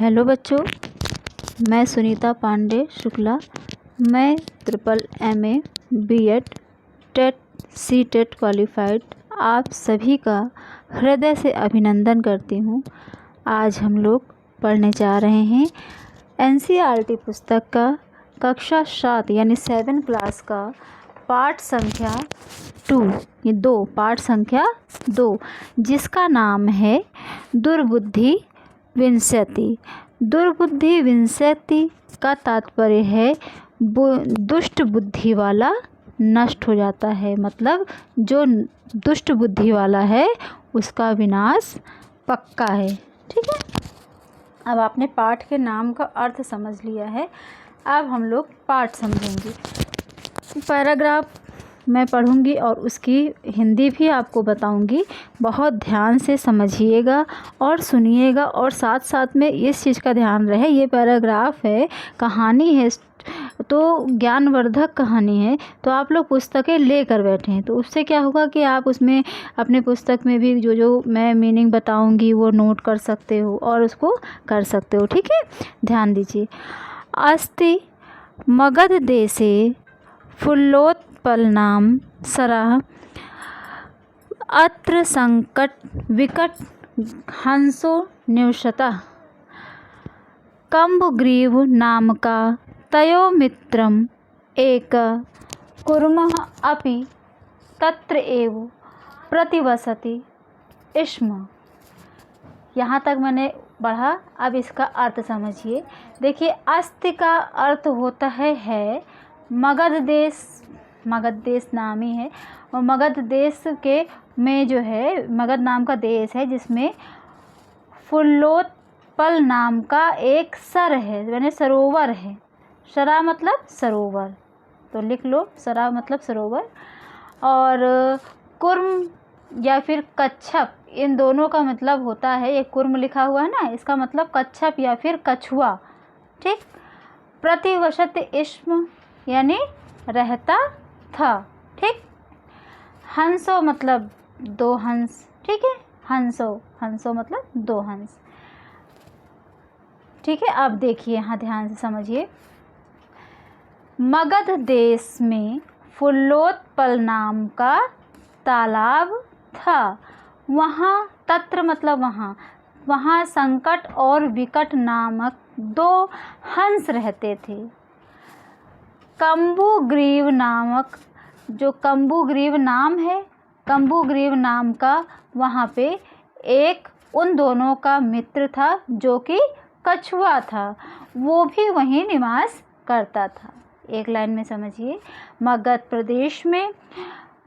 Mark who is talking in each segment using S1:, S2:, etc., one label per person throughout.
S1: Hello बच्चों, मैं सुनीता पांडे शुक्ला। मैं triple MA B.Ed TET C.TET qualified आप सभी का हृदय से अभिनंदन करती हूँ। आज हम लोग पढ़ने जा रहे हैं NCERT पुस्तक का कक्षा 7 यानी 7 क्लास का पाठ संख्या 2 जिसका नाम है दुर्बुद्धि विंशति। दुर्बुद्धि विंशति का तात्पर्य है दुष्ट बुद्धि वाला नष्ट हो जाता है, मतलब जो दुष्ट बुद्धि वाला है उसका विनाश पक्का है। ठीक है, अब आपने पाठ के नाम का अर्थ समझ लिया है। अब हम लोग पाठ समझेंगे। पैराग्राफ मैं पढ़ूंगी और उसकी हिंदी भी आपको बताऊंगी। बहुत ध्यान से समझिएगा और सुनिएगा, और साथ साथ में इस चीज़ का ध्यान रहे ये पैराग्राफ है, कहानी है, तो ज्ञानवर्धक कहानी है, तो आप लोग पुस्तकें लेकर बैठे हैं तो उससे क्या होगा कि आप उसमें अपने पुस्तक में भी जो मैं मीनिंग बताऊंगी वो नोट कर सकते हो और उसको कर सकते हो। ठीक है, ध्यान दीजिए। अस्ति मगध देशे फुल्लोत्पलनां सरः अत्र संकट विकट हंसो निवसतः कम्बग्रीव नामका तयो मित्रम् एक कुर्मः अपि तत्र एव प्रतिवसति स्म। यहाँ तक मैंने पढ़ा। अब इसका अर्थ समझिए। देखिए, अस्ति का अर्थ होता है मगध देश नाम ही है, और मगध देश के में जो है मगध नाम का देश है जिसमें फुल्लोत्पल नाम का एक सर है, यानी सरोवर है। सरा मतलब सरोवर, तो लिख लो, सरा मतलब सरोवर। और कुर्म या फिर कच्छप, इन दोनों का मतलब होता है, एक कुर्म लिखा हुआ है ना, इसका मतलब कच्छप या फिर कछुआ। ठीक, प्रतिवसत इस्म यानी रहता था। ठीक, हंसो मतलब दो हंस। ठीक है, हंसो मतलब दो हंस। ठीक है, अब देखिए, यहाँ ध्यान से समझिए। मगध देश में फुल्लोत्पल नाम का तालाब था। वहाँ तत्र मतलब वहाँ संकट और विकट नामक 2 हंस रहते थे। कम्बुग्रीव नामक, जो कम्बुग्रीव नाम है, कम्बुग्रीव नाम का वहाँ पे एक उन दोनों का मित्र था जो कि कछुआ था, वो भी वहीं निवास करता था। एक लाइन में समझिए। मगध प्रदेश में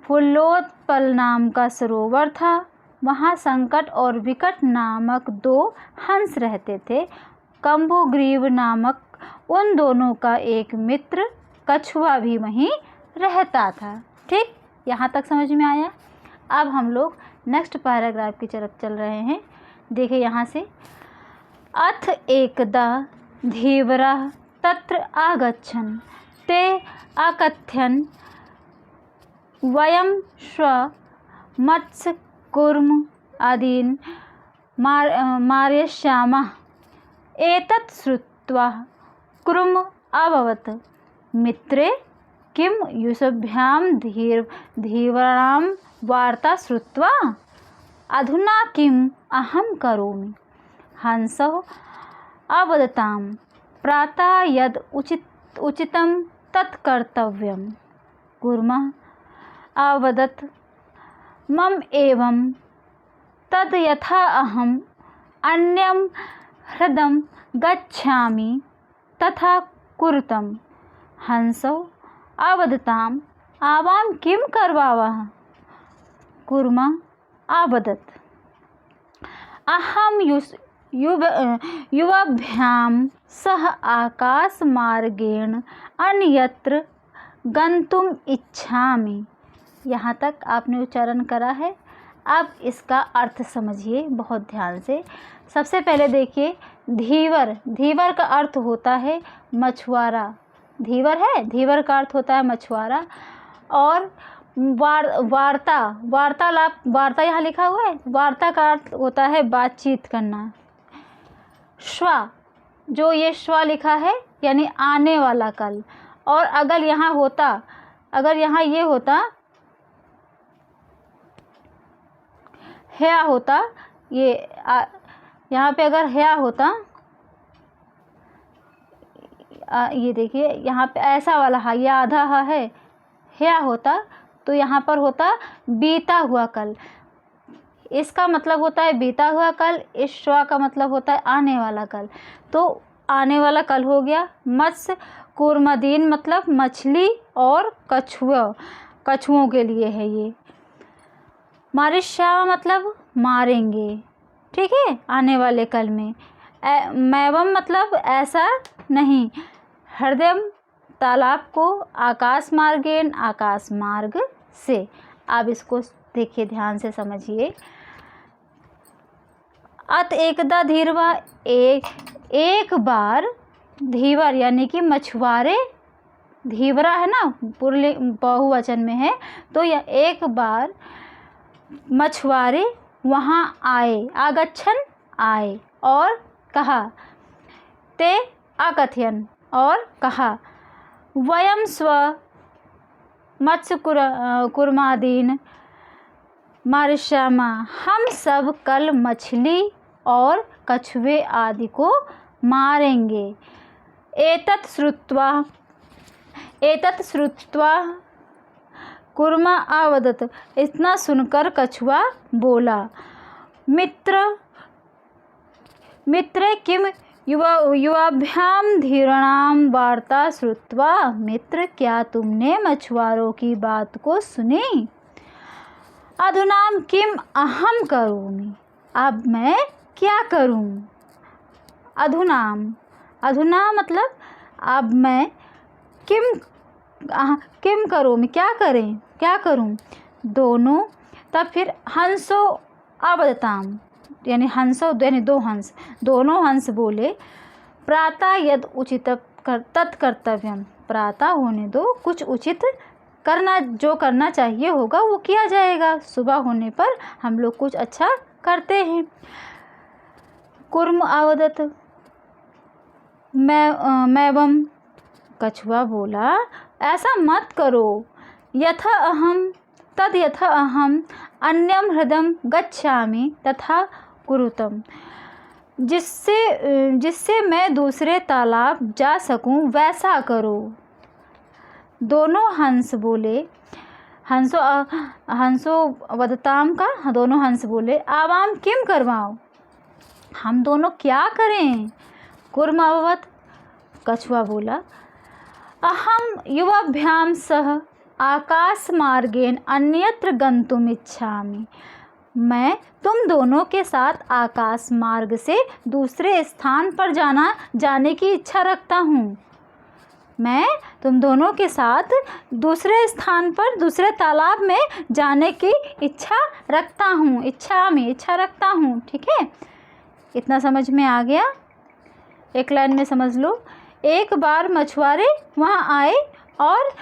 S1: फुल्लोत्पल नाम का सरोवर था। वहाँ संकट और विकट नामक 2 हंस रहते थे। कम्बुग्रीव नामक उन दोनों का एक मित्र कछुआ भी वहीं रहता था। ठीक, यहाँ तक समझ में आया। अब हम लोग नेक्स्ट पैराग्राफ की तरफ चल रहे हैं। देखिए यहाँ से, अथ एकदा धीवरः तत्र आगच्छन् ते अकथयन् वयं श्व मत्स्य कूर्म आदीन् मारयिष्यामः। एतत् श्रुत्वा कुर्म अभवत् मित्रे किं युष्भ्यां धीवराणां वार्ता श्रुत्वा अधुना किम् अहं करोमि। हंसः अवदतां प्रातः यद् उचितं तत् कर्तव्यम्। कूर्मः अवदत् मम एवं तद् यथा अहम् अन्यं ह्रदं गच्छामि तथा कुरुतम्। हंसः अवदताम् आवां किं करवावः। कूर्मः अवदत् अहं युवाभ्यां सह आकाशमार्गेण अन्यत्र गन्तुम् इच्छामि। यहाँ तक आपने उच्चारण करा है। अब इसका अर्थ समझिए बहुत ध्यान से। सबसे पहले देखिए, धीवर का अर्थ होता है मछुआरा। धीवर का अर्थ होता है मछुआरा। और वार्ता यहाँ लिखा हुआ है, वार्ता का अर्थ होता है बातचीत करना। जो ये श्वा लिखा है यानी आने वाला कल, और अगर यहाँ होता, अगर यहाँ ये होता, है होता, ये यहाँ पे अगर है होता, ये देखिए यहाँ पे ऐसा वाला हा, ये आधा हा है होता, तो यहाँ पर होता बीता हुआ कल। इसका मतलब होता है बीता हुआ कल, इस श्वा का मतलब होता है आने वाला कल। तो आने वाला कल हो गया। मत्स्य कुर्मदीन मतलब मछली और कछुओं के लिए है ये। मारिष्या मतलब मारेंगे, ठीक है, आने वाले कल में। मैवम मतलब ऐसा नहीं। हृदय तालाब को आकाश मार्गेन आकाश मार्ग से। आप इसको देखिए, ध्यान से समझिए। अत एकदा धीरवा, एक बार धीवर यानी कि मछुआरे, धीवरा है ना, बहुवचन में है, तो यह एक बार मछुआरे वहाँ आए, आगच्छन आए, और कहा, ते अकथयन और कहा, वयम स्व मत्स्य कुर्मादीन मारिष्यामा, हम सब कल मछली और कछुए आदि को मारेंगे। एतत् श्रुत्वा कुर्मा अवदत, इतना सुनकर कछुआ बोला, मित्र किम युवाभ्याम धीराणाम वार्ता श्रुत्वा, मित्र क्या तुमने मछुआरों की बात को सुनी? अधुनाम किम अहम करोमि, अब मैं क्या करूं? अधुना मतलब अब मैं, किम करोमि क्या करूं? दोनों, तब फिर हंसो अवदताम यानी हंसो यानी दो हंस, दोनों हंस बोले, प्रातः यद उचित तत्कर्तव्यम, प्रातः होने दो, कुछ उचित करना, जो करना चाहिए होगा वो किया जाएगा। सुबह होने पर हम लोग कुछ अच्छा करते हैं। कुर्म अवदत, मैवम, कछुआ बोला, ऐसा मत करो। यथा अहम तद यथा अहम अन्यम हृदम गच्छामि तथा कुरुतम, जिससे मैं दूसरे तालाब जा सकूं वैसा करो। दोनों हंस बोले, हंसो वदताम का दोनों हंस बोले, आवाम किम करवाओ, हम दोनों क्या करें? कुर्मावत, कछुआ बोला, अहम युवाभ्याम सह आकाश मार्गेन अन्यत्र गंतुम इच्छामि, मैं तुम दोनों के साथ आकाश मार्ग से दूसरे स्थान पर जाने की इच्छा रखता हूँ। मैं तुम दोनों के साथ दूसरे स्थान पर, दूसरे तालाब में जाने की इच्छा रखता हूँ। ठीक है, इतना समझ में आ गया? एक लाइन में समझ लो। एक बार मछुआरे वहाँ आए और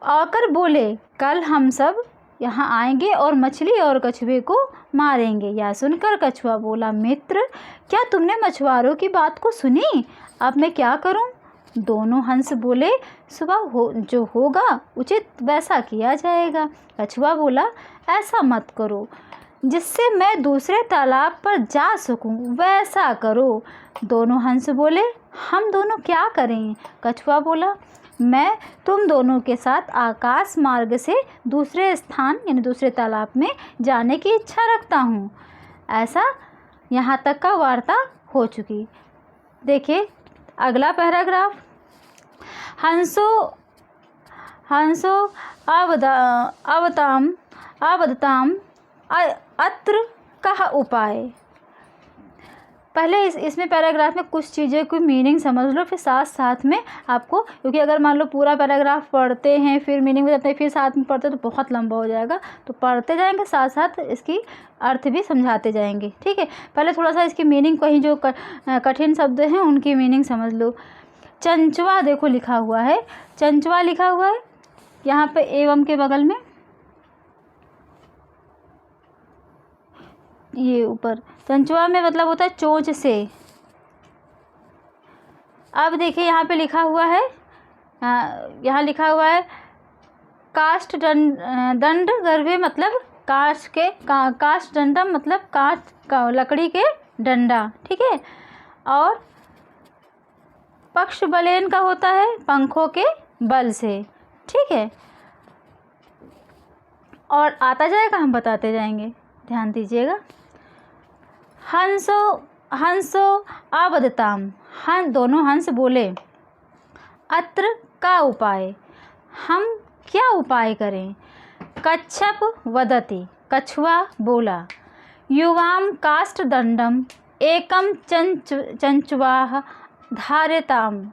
S1: आकर बोले, कल हम सब यहाँ आएंगे और मछली और कछुए को मारेंगे। यह सुनकर कछुआ बोला, मित्र क्या तुमने मछुआरों की बात को सुनी? अब मैं क्या करूं? दोनों हंस बोले, सुबह जो होगा उचित वैसा किया जाएगा। कछुआ बोला, ऐसा मत करो, जिससे मैं दूसरे तालाब पर जा सकूं वैसा करो। दोनों हंस बोले, हम दोनों क्या करें? कछुआ बोला, मैं तुम दोनों के साथ आकाश मार्ग से दूसरे स्थान यानी दूसरे तालाब में जाने की इच्छा रखता हूँ। ऐसा यहाँ तक का वार्ता हो चुकी। देखिए अगला पैराग्राफ, हंसो अवदताम अत्र कहा उपाय। पहले इसमें पैराग्राफ में कुछ चीज़ें की मीनिंग समझ लो, फिर साथ में आपको, क्योंकि अगर मान लो पूरा पैराग्राफ पढ़ते हैं फिर मीनिंग बताते हैं फिर साथ में पढ़ते तो बहुत लंबा हो जाएगा। तो पढ़ते जाएंगे, साथ साथ इसकी अर्थ भी समझाते जाएंगे। ठीक है, पहले थोड़ा सा इसकी मीनिंग, कहीं जो कठिन शब्द हैं उनकी मीनिंग समझ लो। चंचवा देखो लिखा हुआ है, चंचवा लिखा हुआ है यहाँ पे एवं के बगल में, ये ऊपर। चंचवा में मतलब होता है चोंच से, अब देखिए यहाँ पे लिखा हुआ है, यहाँ लिखा हुआ है काष्ठ दंड गर्भे, मतलब काष्ठ दंडम मतलब लकड़ी के डंडा, ठीक है। और पक्ष बलेन का होता है पंखों के बल से, ठीक है। और आता जाएगा, हम बताते जाएंगे, ध्यान दीजिएगा। हंसो आवदताम, दोनों हंस बोले। अत्र का उपाय, हम क्या उपाय करें। कच्छप वदति, कछुआ बोला। युवाम काष्ठदंडम एकम चंचवाह धारताम,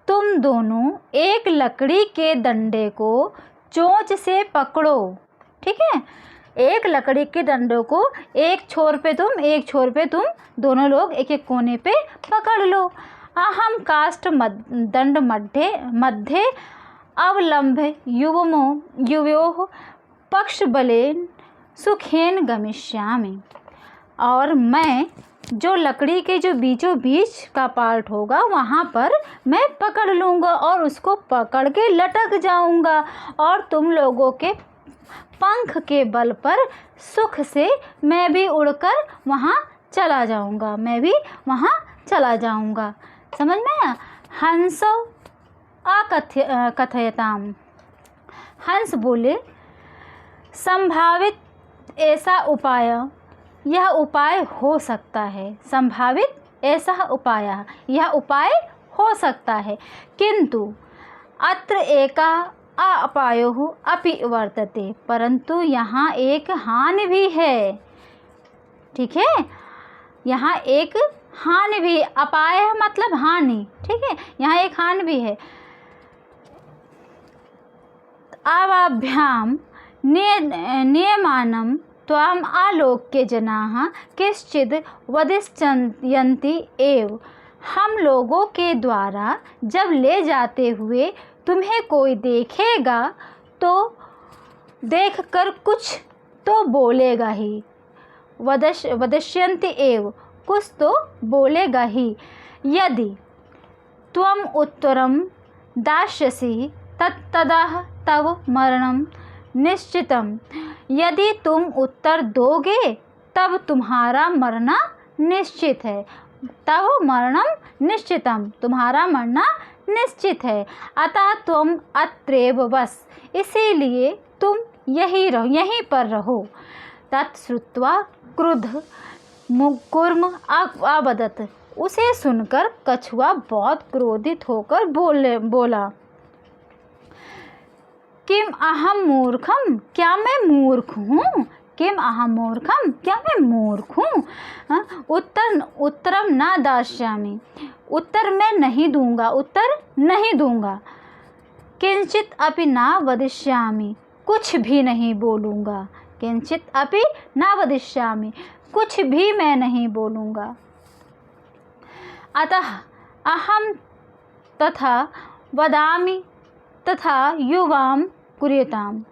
S1: तुम दोनों एक लकड़ी के डंडे को चोंच से पकड़ो, ठीक है। एक लकड़ी के डंडे को एक छोर पे तुम, एक छोर पे तुम, दोनों लोग एक एक कोने पे पकड़ लो। अहम काष्ठ दंड मध्ये अवलंब युवयोः पक्ष बलेन सुखेन गमिष्यामि, और मैं जो लकड़ी के जो बीचों बीच का पार्ट होगा वहाँ पर मैं पकड़ लूँगा और उसको पकड़ के लटक जाऊँगा, और तुम लोगों के पंख के बल पर सुख से मैं भी उड़कर वहाँ चला जाऊँगा, मैं भी वहाँ चला जाऊँगा। समझ में आया। हंसो कथयताम, हंस बोले संभावित ऐसा उपाय, यह उपाय हो सकता है। संभावित ऐसा उपाय, यह उपाय हो सकता है। किंतु अत्र एका अपायो अपि वर्तते, परंतु यहाँ एक हानि भी है, ठीक है। यहाँ एक हानि भी, अपाय मतलब हानि, ठीक है, यहाँ एक हानि भी है। अवाभ्याम नियमानं त्वाम आलोक्य जनाः किश्चिद् वदिष्यन्ति एव, हम लोगों के द्वारा जब ले जाते हुए तुम्हें कोई देखेगा तो देखकर कुछ तो बोलेगा ही। वदिष्यन्ति एव, कुछ तो बोलेगा ही। यदि त्वम उत्तरम दास्यसि तदा तव मरणम निश्चितम, यदि तुम उत्तर दोगे तब तुम्हारा मरना निश्चित है। तव मरणम निश्चितम, तुम्हारा मरना निश्चित है। अतः तुम अत्रैव बस, इसीलिए तुम यहीं पर रहो। तत्श्रुत्वा क्रुद्ध कूर्म अवदत्, उसे सुनकर कछुआ बहुत क्रोधित होकर बोला किम अहम मूर्खम, क्या मैं मूर्ख हूँ। किम अहम मूर्खम, क्या मैं मूर्ख हूँ। उत्तरम न दास्यामि, उत्तर मैं नहीं दूंगा, उत्तर नहीं दूंगा। किंचित अपि न वदिष्यामि, कुछ भी नहीं बोलूँगा। किंचित अपि न वदिष्यामि, कुछ भी मैं नहीं बोलूँगा। अतः अहम तथा वदामि तथा युवाम कुर्यताम,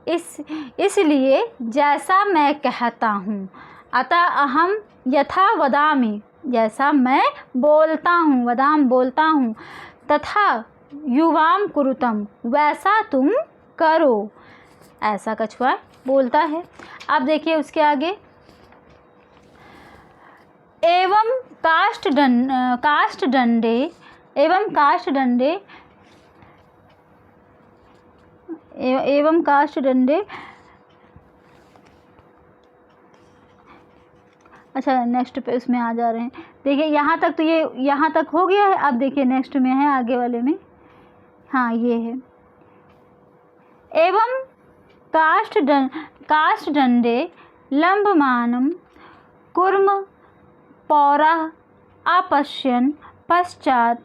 S1: इसलिए जैसा मैं कहता हूँ। अतः अहम यथा वदामि, जैसा मैं बोलता हूँ, वदाम बोलता हूँ, तथा युवाम कुरुतम, वैसा तुम करो, ऐसा कछुआ बोलता है। अब देखिए उसके आगे, एवं काष्ठदंडे अच्छा नेक्स्ट पे उसमें आ जा रहे हैं। देखिए यहाँ तक तो ये यहाँ तक हो गया है। अब देखिए नेक्स्ट में है, आगे वाले में, हाँ ये है। एवं काष्ठदंडे लंबमानं कूर्म पौरः अपश्यन् पश्चात्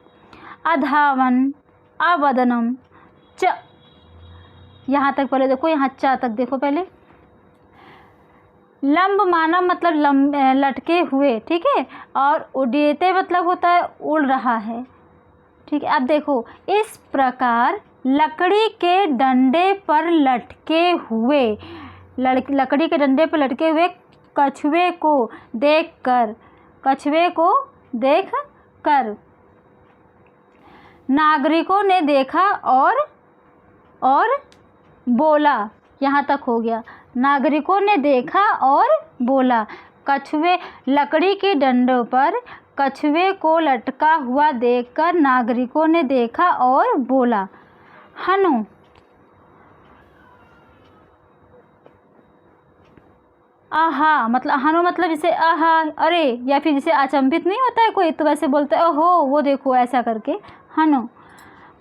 S1: अधावन् अवदनं च, यहाँ तक पहले देखो, यहाँ चा तक देखो पहले। लंबमानं मतलब लटके हुए, ठीक है, और उड्डीयते मतलब होता है उड़ रहा है, ठीक है। अब देखो, इस प्रकार लकड़ी के डंडे पर लटके हुए, लकड़ी के डंडे पर लटके हुए कछुए को देख कर नागरिकों ने देखा और बोला, यहाँ तक हो गया। नागरिकों ने देखा और बोला। कछुए, लकड़ी के डंडों पर कछुए को लटका हुआ देखकर नागरिकों ने देखा और बोला। हनु, आहा मतलब, हनु मतलब जैसे आहा, अरे, या फिर जैसे अचंभित नहीं होता है कोई, तो वैसे बोलते हैं ओहो वो देखो, ऐसा करके हनु।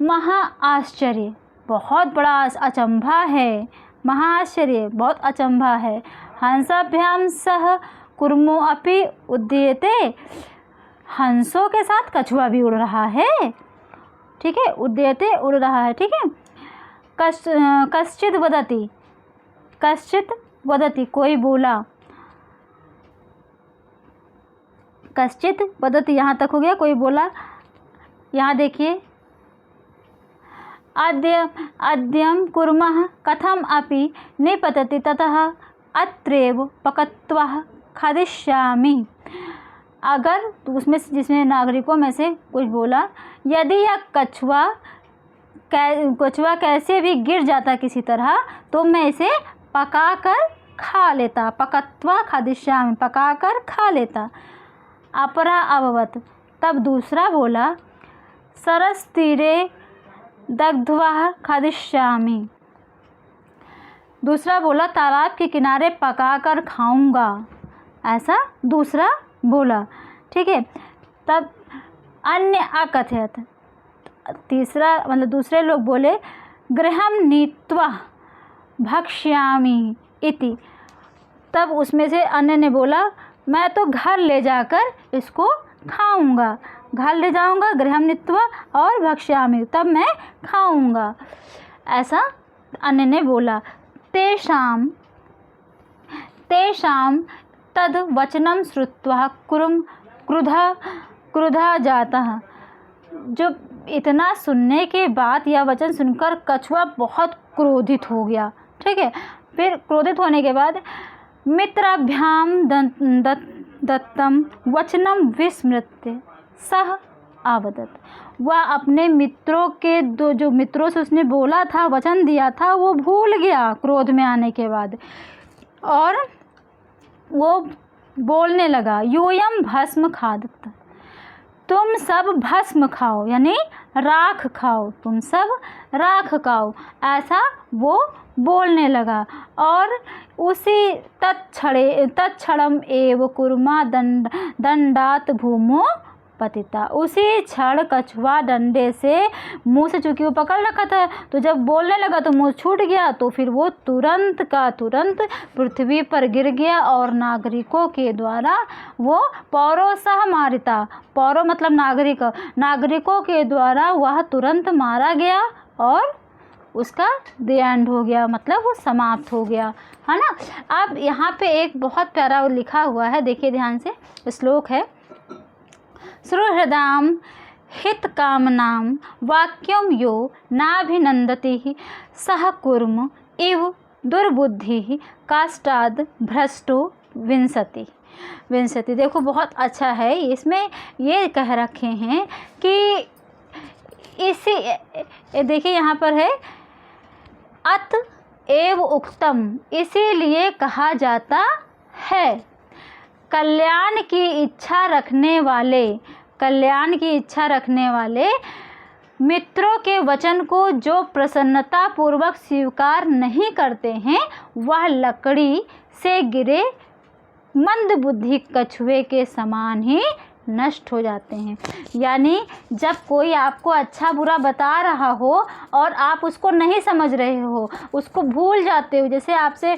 S1: महा आश्चर्य, बहुत बड़ा अचंभा है। महाआश्चर्य, बहुत अचंभा है। हंसाभ्याम सह कुर्मो अपि उड्डीयते, हंसों के साथ कछुआ भी उड़ रहा है। ठीक है, उड्डीयते उड़ रहा है। ठीक है। कश्चित वदति, कश्चित वदति कोई बोला। कश्चित वदति यहाँ तक हो गया, कोई बोला। यहाँ देखिए, अद्यम कुर्मः कथम अपि निपतति ततः अत्रैव पकत्वा खादिष्यामि। अगर तो उसमें जिसमें नागरिकों में से कुछ बोला, यदि यह कछुआ कैसे भी गिर जाता किसी तरह, तो मैं इसे पकाकर खा लेता। पकत्वा खादिष्यामि, पकाकर खा लेता। अपरा अभवत, तब दूसरा बोला, सरस तीरे दग्ध्वा खादिष्यामि। दूसरा बोला, तालाब के किनारे पकाकर खाऊंगा, ऐसा दूसरा बोला। ठीक है। तब अन्य अकथयत, तीसरा मतलब दूसरे लोग बोले, गृहं नीत्वा भक्ष्यामि इति। तब उसमें से अन्य ने बोला, मैं तो घर ले जाकर इसको खाऊंगा, घर ले जाऊंगा, गृहं नीत्वा और भक्ष्यामि, तब मैं खाऊंगा, ऐसा अन्य ने बोला। तेषां तद वचनं श्रुत्वा क्रुधा जातः। जो इतना सुनने के बाद, यह वचन सुनकर कछुआ बहुत क्रोधित हो गया। ठीक है। फिर क्रोधित होने के बाद मित्राभ्याम दत्तम वचनम विस्मृत्य सह आवदत। वह अपने मित्रों के जो मित्रों से उसने बोला था, वचन दिया था, वो भूल गया क्रोध में आने के बाद, और वो बोलने लगा, यूयम भस्म खादत, तुम सब भस्म खाओ, यानी राख खाओ, तुम सब राख खाओ, ऐसा वो बोलने लगा। और उसी तत्क्षणम एव कुर्मा दंडात भूमो पतिता। उसी क्षण कछुआ डंडे से मुंह से, चूंकि वो पकड़ रखा था, तो जब बोलने लगा तो मुंह छूट गया, तो फिर वो तुरंत का तुरंत पृथ्वी पर गिर गया और नागरिकों के द्वारा वो पौरोसह मारिता, पौरो मतलब नागरिक, नागरिकों के द्वारा वह तुरंत मारा गया और उसका द एंड हो गया, मतलब वो समाप्त हो गया, है ना। अब यहाँ पे एक बहुत प्यारा लिखा हुआ है, देखिए ध्यान से, श्लोक है, सुहृदाम हित कामनाम वाक्यम यो नाभिनंदति सह कुर्म इव दुर्बुद्धि काष्ठाद भ्रष्टो विंशति। देखो बहुत अच्छा है, इसमें ये कह रखे हैं कि इसी, देखिए यहाँ पर है अत एव उक्तम, इसीलिए कहा जाता है, कल्याण की इच्छा रखने वाले मित्रों के वचन को जो प्रसन्नता पूर्वक स्वीकार नहीं करते हैं, वह लकड़ी से गिरे मंद बुद्धि कछुए के समान ही नष्ट हो जाते हैं। यानी जब कोई आपको अच्छा बुरा बता रहा हो और आप उसको नहीं समझ रहे हो, उसको भूल जाते हो, जैसे आपसे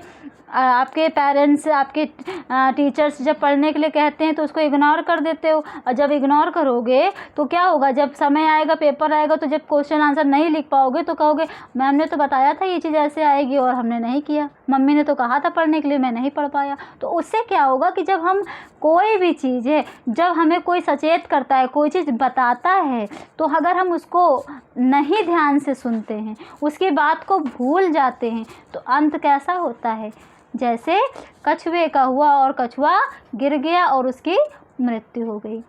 S1: आपके पेरेंट्स, आपके टीचर्स जब पढ़ने के लिए कहते हैं तो उसको इग्नोर कर देते हो, और जब इग्नोर करोगे तो क्या होगा, जब समय आएगा, पेपर आएगा, तो जब क्वेश्चन आंसर नहीं लिख पाओगे तो कहोगे मैम ने तो बताया था ये चीज़ ऐसे आएगी और हमने नहीं किया, मम्मी ने तो कहा था पढ़ने के लिए, मैं नहीं पढ़ पाया। तो उससे क्या होगा कि जब हम कोई भी चीज़ है, जब हमें कोई सचेत करता है, कोई चीज़ बताता है, तो अगर हम उसको नहीं ध्यान से सुनते हैं, उसकी बात को भूल जाते हैं, तो अंत कैसा होता है, जैसे कछुए का हुआ और कछुआ गिर गया और उसकी मृत्यु हो गई।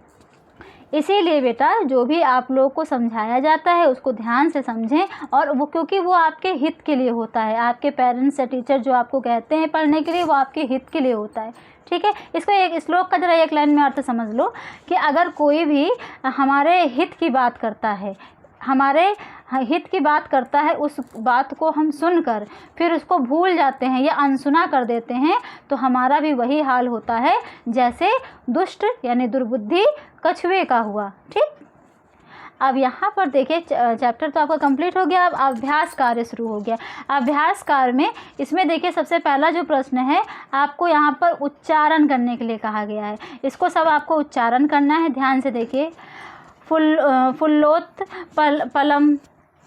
S1: इसीलिए बेटा जो भी आप लोग को समझाया जाता है उसको ध्यान से समझें, और वो क्योंकि वो आपके हित के लिए होता है। आपके पेरेंट्स या टीचर जो आपको कहते हैं पढ़ने के लिए, वो आपके हित के लिए होता है। ठीक है, इसको एक श्लोक का जरा एक लाइन में अर्थ समझ लो कि अगर कोई भी हमारे हित की बात करता है, हमारे हित की बात करता है, उस बात को हम सुनकर फिर उसको भूल जाते हैं या अनसुना कर देते हैं, तो हमारा भी वही हाल होता है जैसे दुष्ट यानी दुर्बुद्धि कछुए का हुआ। ठीक, अब यहाँ पर देखिए चैप्टर तो आपका कंप्लीट हो गया। अब अभ्यास कार्य शुरू हो गया। अभ्यास कार्य में इसमें देखिए सबसे पहला जो प्रश्न है, आपको यहाँ पर उच्चारण करने के लिए कहा गया है। इसको सब आपको उच्चारण करना है, ध्यान से देखिए। फुल्लोत पलम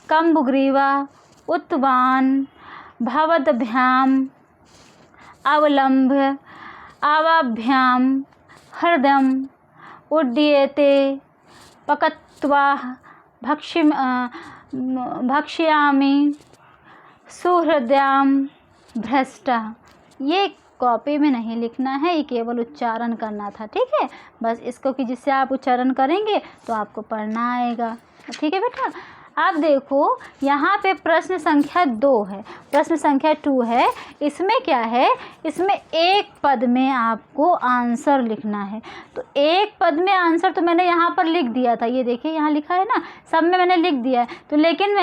S1: कम्बुग्रीवा उत्वान भवदभ्याम अवलंब आवाभ्याम हृदयम उड्डीयते पकत्वा भक्ष्यामि सुहृदयाम भ्रष्टा। ये कॉपी में नहीं लिखना है, ये केवल उच्चारण करना था। ठीक है, बस इसको कि जिससे आप उच्चारण करेंगे तो आपको पढ़ना आएगा। ठीक है बेटा, अब देखो यहाँ पे प्रश्न संख्या 2 है, प्रश्न संख्या 2 है। इसमें क्या है, इसमें एक पद में आपको आंसर लिखना है। तो एक पद में आंसर तो मैंने यहाँ पर लिख दिया था, ये देखिए यहाँ लिखा है ना, सब में मैंने लिख दिया है। तो लेकिन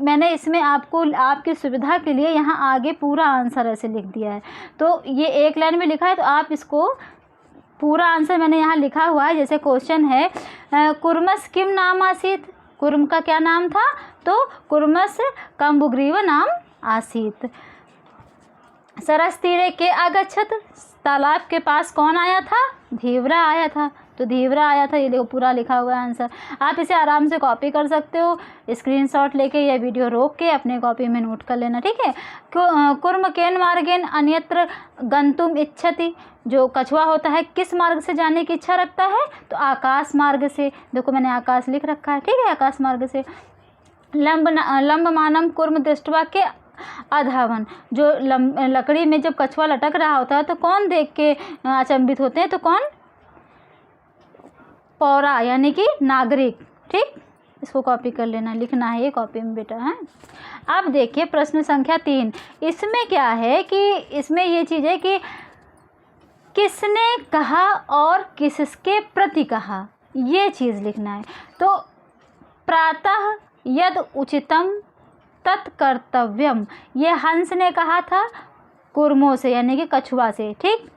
S1: मैंने इसमें आपको आपकी सुविधा के लिए यहाँ आगे पूरा आंसर ऐसे लिख दिया है। तो ये एक लाइन में लिखा है, तो आप इसको पूरा आंसर मैंने यहाँ लिखा हुआ है। जैसे क्वेश्चन है कुर्मस किम नाम आसीत, कुर्म का क्या नाम था, तो कुर्मस कम्बुग्रीव नाम आसीत। सरस तीरे के अगच्छत, तालाब के पास कौन आया था, धीवरा आया था। तो धीवरा आया था, ये देखो पूरा लिखा हुआ है आंसर। आप इसे आराम से कॉपी कर सकते हो, स्क्रीनशॉट लेके या वीडियो रोक के अपने कॉपी में नोट कर लेना। ठीक है, कुर्म केन मार्गेन अन्यत्र गंतुम इच्छति, जो कछुआ होता है किस मार्ग से जाने की इच्छा रखता है, तो आकाश मार्ग से। देखो मैंने आकाश लिख रखा है। ठीक है, आकाश मार्ग से। लंब मानम कुर्म दृष्टवा के अधावन, जो लकड़ी में जब कछुआ लटक रहा होता है तो कौन देख के अचंभित होते हैं, तो कौन, पौरा यानी कि नागरिक। ठीक, इसको कॉपी कर लेना, लिखना है ये कॉपी में बेटा है। अब देखिए प्रश्न संख्या 3। इसमें क्या है कि इसमें ये चीज़ है कि किसने कहा और किसके प्रति कहा, ये चीज़ लिखना है। तो प्रातः यद उचितम तत्कर्तव्यम, ये हंस ने कहा था कुर्मों से यानी कि कछुआ से। ठीक,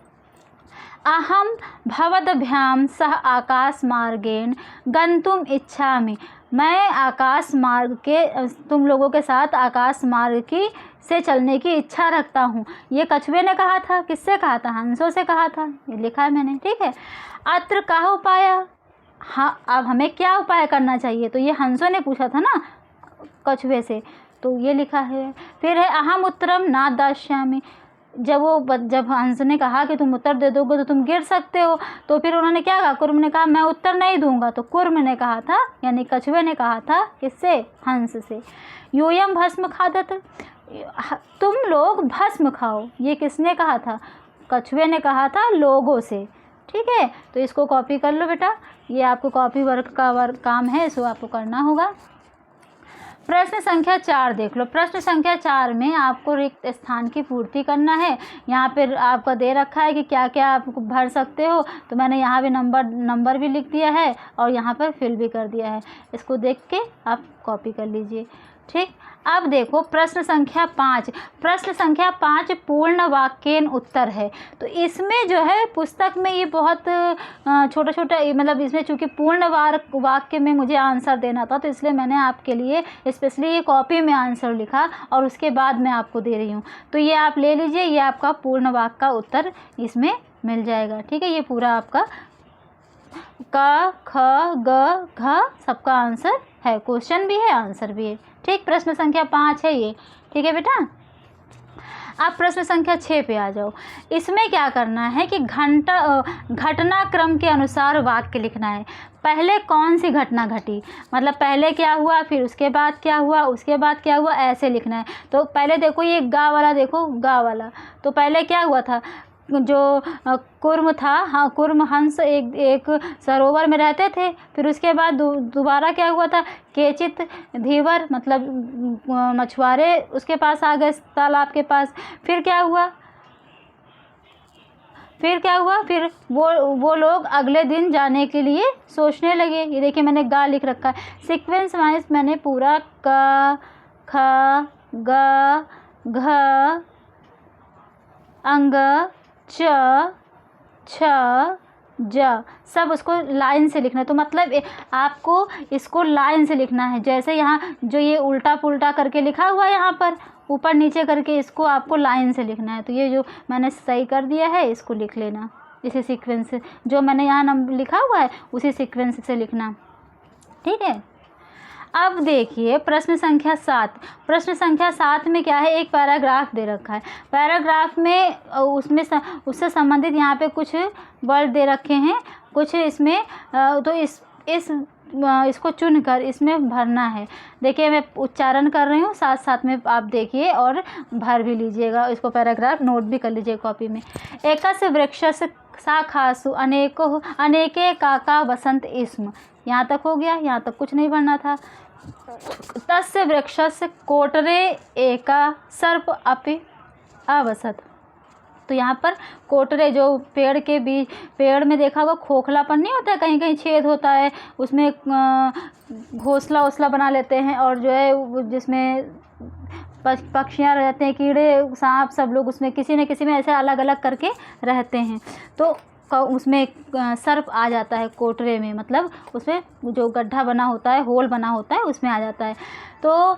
S1: अहम भवदभ्याम सह आकाश मार्गेण गंतुम इच्छामि, मैं आकाश मार्ग के तुम लोगों के साथ आकाश मार्ग की से चलने की इच्छा रखता हूँ। ये कछुए ने कहा था, किससे कहा था, हंसों से कहा था, ये लिखा है मैंने। ठीक है, अत्र कहा उपाय, हाँ अब हमें क्या उपाय करना चाहिए, तो ये हंसों ने पूछा था ना कछुए से, तो ये लिखा है। फिर है अहम उत्तरम ना दास्यामि, जब हंस ने कहा कि तुम उत्तर दे दोगे तो तुम गिर सकते हो, तो फिर उन्होंने क्या कहा, कुर्म ने कहा मैं उत्तर नहीं दूंगा। तो कुर्म ने कहा था यानी कछुए ने कहा था, किससे, हंस से। यूयम भस्म खादत, तुम लोग भस्म खाओ, ये किसने कहा था, कछुए ने कहा था लोगों से। ठीक है, तो इसको कॉपी कर लो बेटा, ये आपको कॉपी वर्क का काम है, इसको आपको करना होगा। प्रश्न संख्या 4 देख लो। प्रश्न संख्या 4 में आपको रिक्त स्थान की पूर्ति करना है। यहाँ पर आपका दे रखा है कि क्या क्या आप भर सकते हो, तो मैंने यहाँ भी नंबर भी लिख दिया है और यहाँ पर फिल भी कर दिया है। इसको देख के आप कॉपी कर लीजिए। ठीक, अब देखो प्रश्न संख्या 5। प्रश्न संख्या 5 पूर्ण वाक्यन उत्तर है। तो इसमें जो है पुस्तक में ये बहुत छोटा छोटा, मतलब इसमें चूँकि पूर्ण वाक्य में मुझे आंसर देना था, तो इसलिए मैंने आपके लिए स्पेशली ये कॉपी में आंसर लिखा और उसके बाद मैं आपको दे रही हूँ। तो ये आप ले लीजिए, ये आपका पूर्ण वाक्य का उत्तर इसमें मिल जाएगा। ठीक है, ये पूरा आपका क ख ग घ सबका आंसर है, क्वेश्चन भी है आंसर भी है। ठीक, प्रश्न संख्या 5 है ये। ठीक है बेटा, अब प्रश्न संख्या 6 पे आ जाओ। इसमें क्या करना है कि घटनाक्रम के अनुसार वाक्य लिखना है। पहले कौन सी घटना घटी, मतलब पहले क्या हुआ, फिर उसके बाद क्या हुआ, उसके बाद क्या हुआ, ऐसे लिखना है। तो पहले देखो ये गा वाला, देखो गा वाला, तो पहले क्या हुआ था, जो कुर्म था, हाँ कुर्म हंस एक सरोवर में रहते थे। फिर उसके बाद दोबारा क्या हुआ था, केचित धीवर मतलब मछुआरे उसके पास आ गए तालाब के पास। फिर क्या हुआ, फिर वो लोग अगले दिन जाने के लिए सोचने लगे। ये देखिए मैंने गा लिख रखा है, सीक्वेंस वाइज मैंने पूरा क ख ग घ अंग च छ ज सब उसको लाइन से लिखना है। तो मतलब आपको इसको लाइन से लिखना है। जैसे यहाँ जो ये उल्टा पुल्टा करके लिखा हुआ है यहाँ पर ऊपर नीचे करके, इसको आपको लाइन से लिखना है। तो ये जो मैंने सही कर दिया है इसको लिख लेना इसी सीक्वेंस से, जो मैंने यहाँ नंबर लिखा हुआ है उसी सीक्वेंस से लिखना, ठीक है। अब देखिए प्रश्न संख्या 7। प्रश्न संख्या 7 में क्या है, एक पैराग्राफ दे रखा है। पैराग्राफ में उसमें उससे संबंधित यहाँ पे कुछ वर्ड दे रखे हैं, कुछ इसमें तो इसको चुनकर इसमें भरना है। देखिए मैं उच्चारण कर रही हूँ, साथ साथ में आप देखिए और भर भी लीजिएगा। इसको पैराग्राफ नोट भी कर लीजिए कॉपी में। एकस्य वृक्षस्य शाखासु अनेके काका वसंत इस्म, यहाँ तक हो गया, यहाँ तक कुछ नहीं भरना था। तस्य वृक्षस्य कोटरे एका सर्प अपि अवसत। तो यहाँ पर कोटरे जो पेड़ के बीच, पेड़ में देखा होगा खोखलापन नहीं होता है, कहीं कहीं छेद होता है, उसमें घोंसला बना लेते हैं, और जो है जिसमें पक्षियाँ रहते हैं, कीड़े सांप सब लोग उसमें किसी न किसी में ऐसे अलग अलग करके रहते हैं। तो उसमें सर्प आ जाता है कोटरे में, मतलब उसमें जो गड्ढा बना होता है, होल बना होता है, उसमें आ जाता है। तो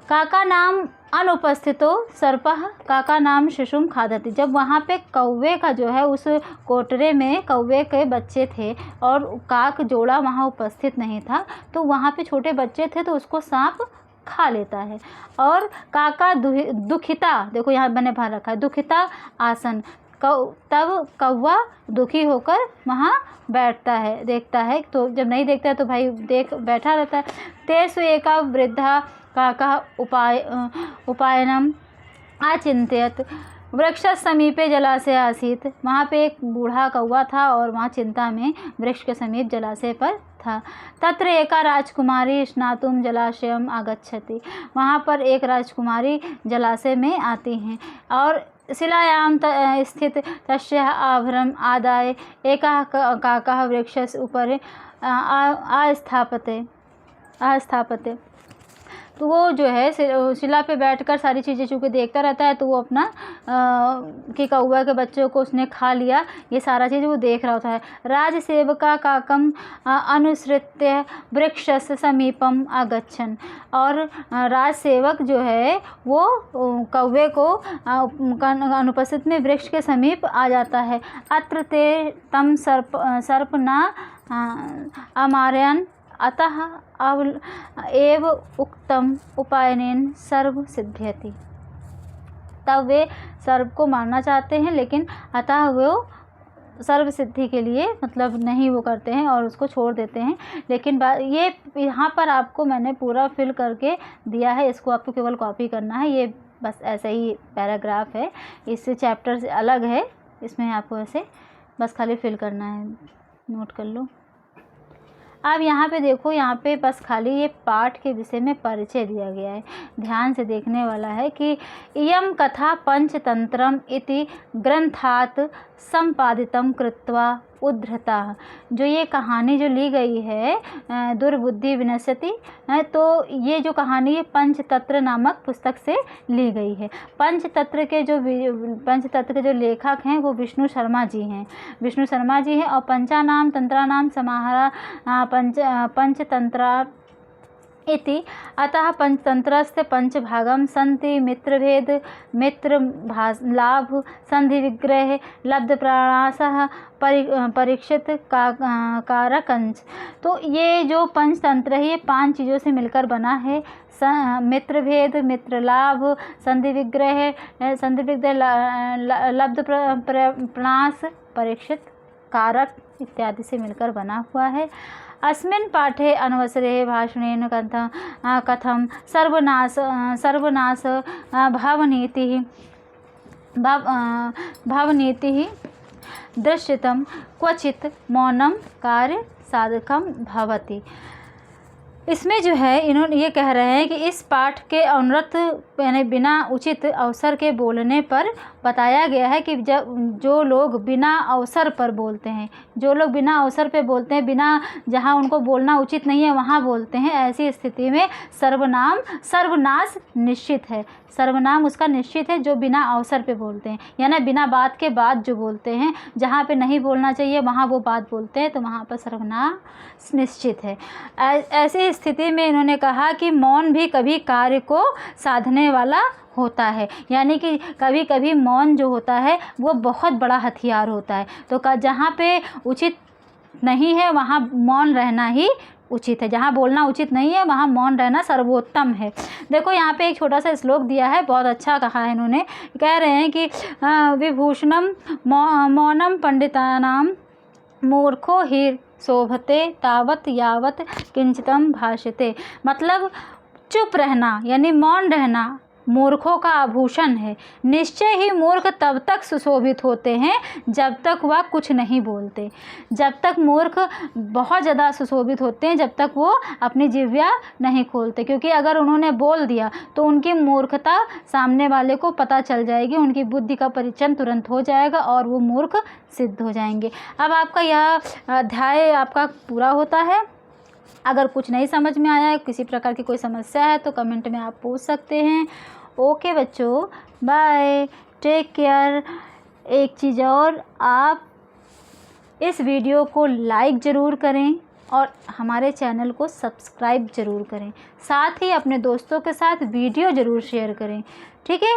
S1: काका नाम अनुपस्थितो सर्पः काका नाम शिशुम खादति। जब वहाँ पे कौवे का जो है उस कोटरे में कौवे के बच्चे थे और काक जोड़ा वहाँ उपस्थित नहीं था, तो वहाँ पे छोटे बच्चे थे तो उसको सांप खा लेता है। और काका दुखिता, देखो यहाँ मैंने भर रखा है, दुखिता आसन, तब कौवा दुखी होकर वहाँ बैठता है, देखता है। तो जब नहीं देखता है तो भाई बैठा रहता है। तेषु एका वृद्धा काका उपायनम अचिंत्यत वृक्ष समीपे जलाशय आसीत। वहाँ पे एक बूढ़ा कौवा था और वहाँ चिंता में वृक्ष के समीप जलाशय पर था। तत्र एका राजकुमारी स्नातुम जलाशयम आगच्छति। वहाँ पर एक राजकुमारी जलाशय में आती हैं और शिलायां स्थित तस्य आभरम आदाय एकः काकः वृक्षस्य उपरि आस्थापते। तो वो जो है शिला पे बैठकर सारी चीज़ें चूँकि देखता रहता है, तो वो अपना कि कौवा के बच्चों को उसने खा लिया, ये सारा चीज़ वो देख रहा होता है। राजसेवका काकम अनुसृत्य वृक्षस्य समीपम आगच्छन्। और राजसेवक जो है वो कौवे को अनुपस्थित में वृक्ष के समीप आ जाता है। अत्र ते तम सर्प न अमारयन् अतः एव उक्तम उपायनेन सर्व सिद्ध्यति। तब वे सर्प को मारना चाहते हैं, लेकिन अतः वो सर्व सिद्धि के लिए मतलब नहीं वो करते हैं और उसको छोड़ देते हैं। लेकिन ये यहाँ पर आपको मैंने पूरा फिल करके दिया है, इसको आपको केवल कॉपी करना है। ये बस ऐसे ही पैराग्राफ है, इस चैप्टर से अलग है, इसमें आपको ऐसे बस खाली फिल करना है, नोट कर लो। अब यहाँ पे देखो, यहाँ पे बस खाली ये पाठ के विषय में परिचय दिया गया है, ध्यान से देखने वाला है कि इयं कथा पंचतंत्रम इति ग्रंथात् संपादितं कृत्वा उद्धृता। जो ये कहानी जो ली गई है दुर्बुद्धि विनश्यति, तो ये जो कहानी है पंचतंत्र नामक पुस्तक से ली गई है। पंचतंत्र के जो लेखक हैं वो विष्णु शर्मा जी हैं और पंचानाम तंत्रानाम समाहारा पंचतंत्रा इति। अतः पंचतंत्रस्य पंचभागं सन्ति मित्रभेद मित्रलाभ संधिविग्रह लब्धप्राणासः परीक्षित कारकंच। तो ये जो पंचतंत्र है ये 5 चीज़ों से मिलकर बना है। मित्रभेद मित्रलाभ संधिविग्रह लब्ध प्रणास परीक्षित कारक इत्यादि से मिलकर बना हुआ है। अस्मिन् पाठे अनवसरे भाषणेन कथम सर्वनाश भवनीतिः भावनीति दृश्यतम क्वचित मौनम कार्य साधकम भवति। इसमें जो है इन्होंने ये कह रहे हैं कि इस पाठ के अनृत यानी बिना उचित अवसर के बोलने पर बताया गया है कि जब जो लोग बिना अवसर पर बोलते हैं, जो लोग बिना अवसर पे बोलते हैं, बिना जहाँ उनको बोलना उचित नहीं है वहाँ बोलते हैं, ऐसी स्थिति में सर्वनाश निश्चित है। सर्वनाम उसका निश्चित है जो बिना अवसर पे बोलते हैं, यानी बिना बात के बाद जो बोलते हैं, जहाँ पे नहीं बोलना चाहिए वहाँ वो बात बोलते हैं, तो वहाँ पर सर्वनाश निश्चित है। ऐसी स्थिति में इन्होंने कहा कि मौन भी कभी कार्य को साधने वाला होता है, यानी कि कभी कभी मौन जो होता है वो बहुत बड़ा हथियार होता है। तो जहाँ पे उचित नहीं है वहाँ मौन रहना ही उचित है, जहाँ बोलना उचित नहीं है वहाँ मौन रहना सर्वोत्तम है। देखो यहाँ पे एक छोटा सा श्लोक दिया है, बहुत अच्छा कहा है इन्होंने। कह रहे हैं कि विभूषणम मौनम पंडितानां मूर्खो ही शोभते तावत यावत किंचितम भाषते। मतलब चुप रहना यानी मौन रहना मूर्खों का आभूषण है। निश्चय ही मूर्ख तब तक सुशोभित होते हैं जब तक वह कुछ नहीं बोलते। जब तक मूर्ख बहुत ज़्यादा सुशोभित होते हैं जब तक वो अपनी जिह्वा नहीं खोलते, क्योंकि अगर उन्होंने बोल दिया तो उनकी मूर्खता सामने वाले को पता चल जाएगी, उनकी बुद्धि का परिचय तुरंत हो जाएगा और वो मूर्ख सिद्ध हो जाएंगे। अब आपका यह अध्याय आपका पूरा होता है। अगर कुछ नहीं समझ में आया है, किसी प्रकार की कोई समस्या है तो कमेंट में आप पूछ सकते हैं। ओके बच्चों, बाय, टेक केयर। एक चीज़ और, आप इस वीडियो को लाइक ज़रूर करें और हमारे चैनल को सब्सक्राइब ज़रूर करें। साथ ही अपने दोस्तों के साथ वीडियो ज़रूर शेयर करें, ठीक है।